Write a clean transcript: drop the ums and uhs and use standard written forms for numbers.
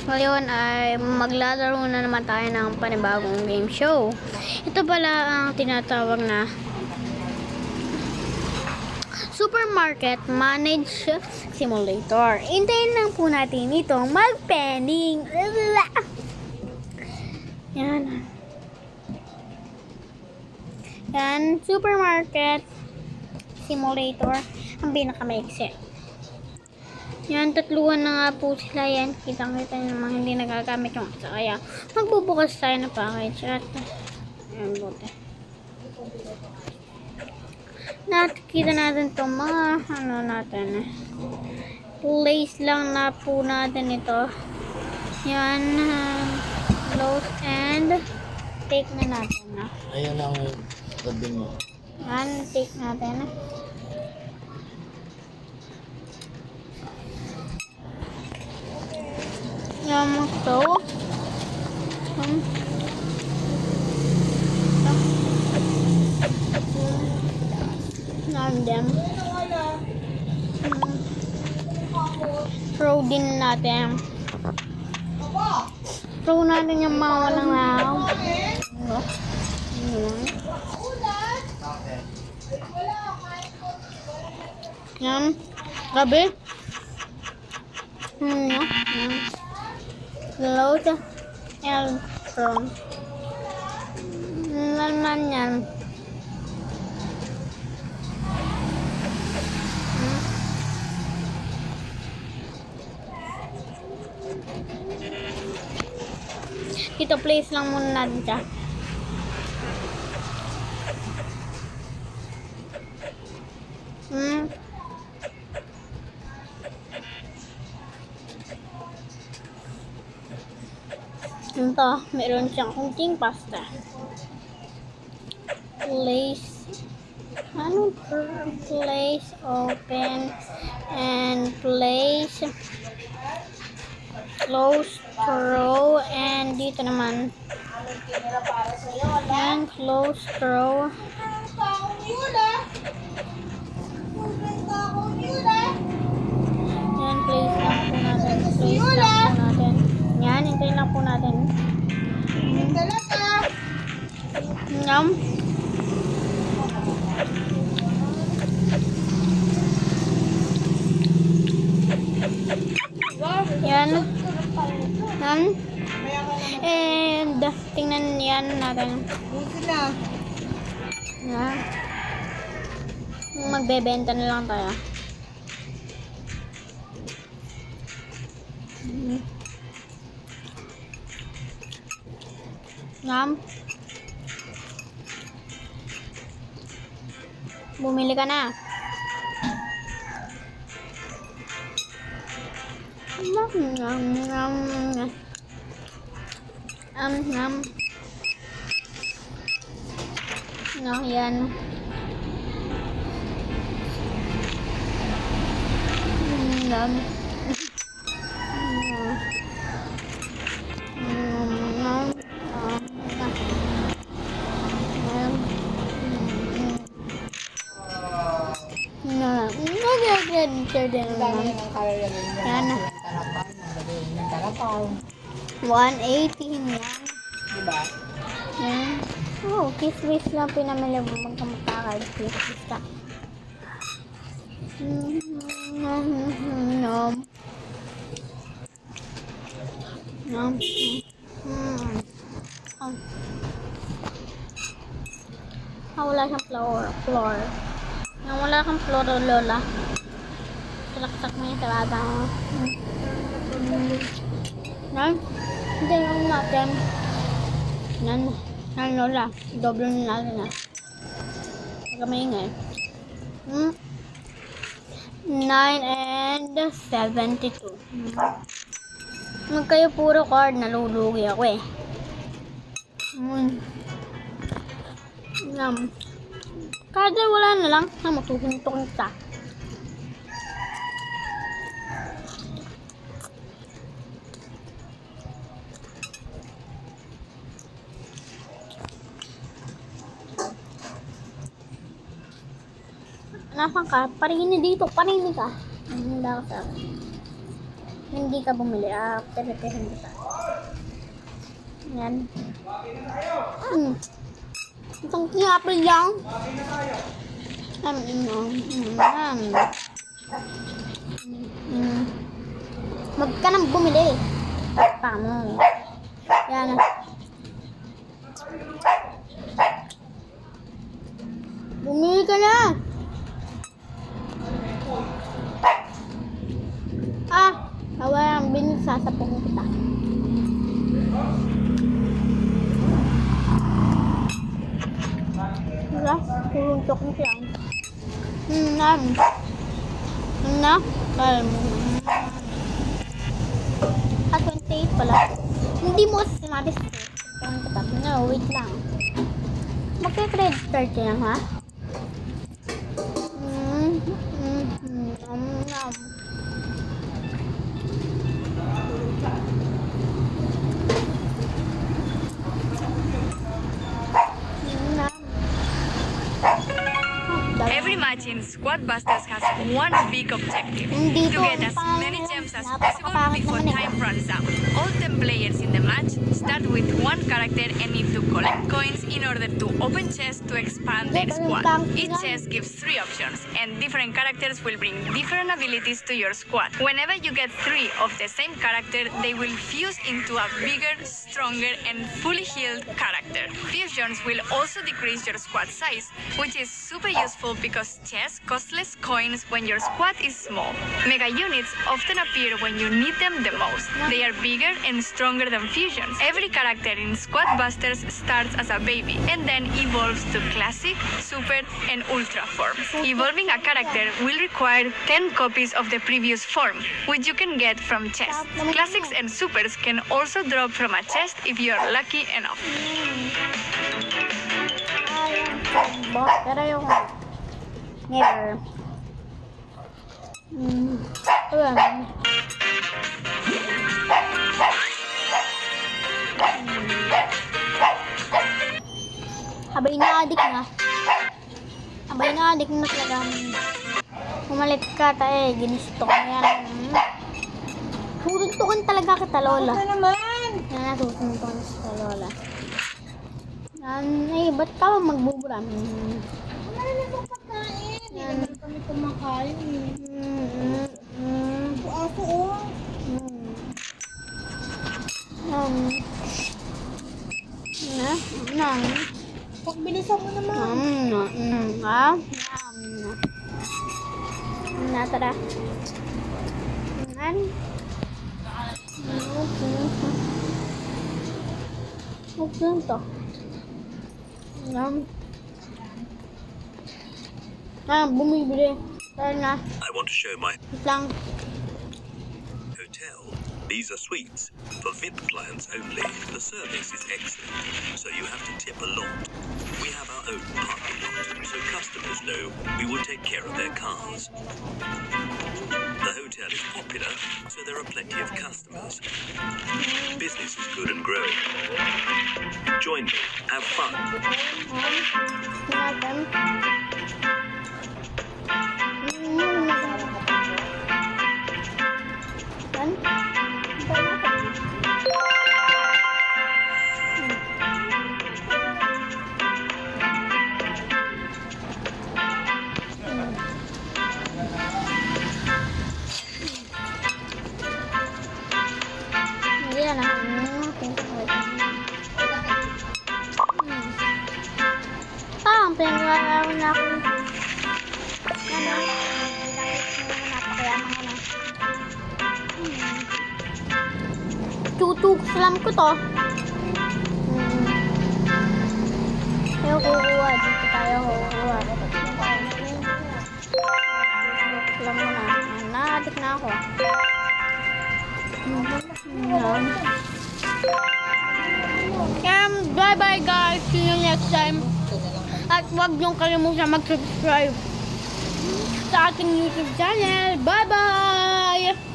Ngayon ay maglalaro na naman tayo ng panibagong game show. Ito pala ang tinatawag na Supermarket Manage Simulator. Hintayin lang po natin itong mag-pending. Yan. Yan, Supermarket Simulator ang pinakamaiksi. Yan, tatluhan na nga po sila. Yan, kitang-kita nyo naman hindi nagagamit yung isa. Kaya, magbubukas tayo ng package. At, ayan, buti. Nakikita natin itong mga, natin. Place lang na po natin ito. Yan, close and take na natin. Ayun ang sabi mo. Yan, take natin. Yan, so them throw din natin. Throw natin yung mga walang law. Yan. Gabi. Load and from naman yan. Dito place lang muna natin siya. Ito, meron siyang kunting pasta. Place, place open and place close throw, and dito naman and close throw. Yan, place lang po natin. Place lang po natin. Yan, hintayin lang po natin. Yum. Yan. Yan. And tingnan yan natin. Yan. Magbebenta na lang tayo. Yan. Bumili ka na. No, yan. Yan. 180 yan. Diba? Yan. Oh, kiss-wish lang pinamili mo magkamakakad. Kiss-wish ka. Wala siyang floor. Wala kang floor, Lola. Talaksak mo yung talaga. Nan, hindi yung natin. Nan, Lola. Doble na natin na. Pagkamaingay. 9.72. Huwag kayo puro card, nalulugi ako eh. Kada wala na lang, matuhin-tuhin ka. Nasaan ka? Parini dito, parini ka. Handa ka sa akin. hindi ka bumili. Pilipisan kita. Yan. Itong apple lang. Wag ka nang bumili. Paano? Yan. Bumili ka na. Hawa ang binig, sasapong kita. Wala, kuruntok mo siya. At 28 pala. Hindi mo sinabi sa kita. No, wait lang. Magka-credit card ka lang, ha? Every match in Squad Busters has one big objective: to get as many gems as possible before time runs out. All 10 players in the match start with one character and need to collect coins in order to open chests to expand their squad. Each chest gives 3 options, and different characters will bring different abilities to your squad. Whenever you get 3 of the same character, they will fuse into a bigger, stronger, and fully healed character. Fusions will also decrease your squad size, which is super useful because chests cost less coins when your squad is small. Mega units often appear when you need them the most. They are bigger and stronger than fusions. Every character in Squad Busters starts as a baby and then evolves to classic, super, and ultra forms. Evolving a character will require 10 copies of the previous form, which you can get from chests. Classics and supers can also drop from a chest if you are lucky enough. Pero yung never. Abay na-addict na. Talaga. Pumalit ka tayo. Ginusto ko yan. Tutuntukan talaga kita, Lola. Ano naman? Tutuntukan kita, Lola. Ba't ka ba magbuburam? Wala na itong pagkain. Hindi naman kami kumakain. Ako. Pagbilisan mo naman. Tara. Okay to. Bumibili. Tara na. I want to show my Lang. hotel. These are suites for VIP clients only. The service is excellent, so you have to tip a lot. We have our own parking lot, so customers know we will take care of their cars. The hotel is popular, so there are plenty of customers. Business is good and growing. Join me, have fun. Pinaglalaro na ako. Tutugslam ko to. Ayaw kukuha. Dito tayo kukuha. Tutugslam mo na. Na-addict na ako. Bye-bye guys. See you next time. At huwag niyong kalimutan mag-subscribe sa ating YouTube channel. Bye-bye!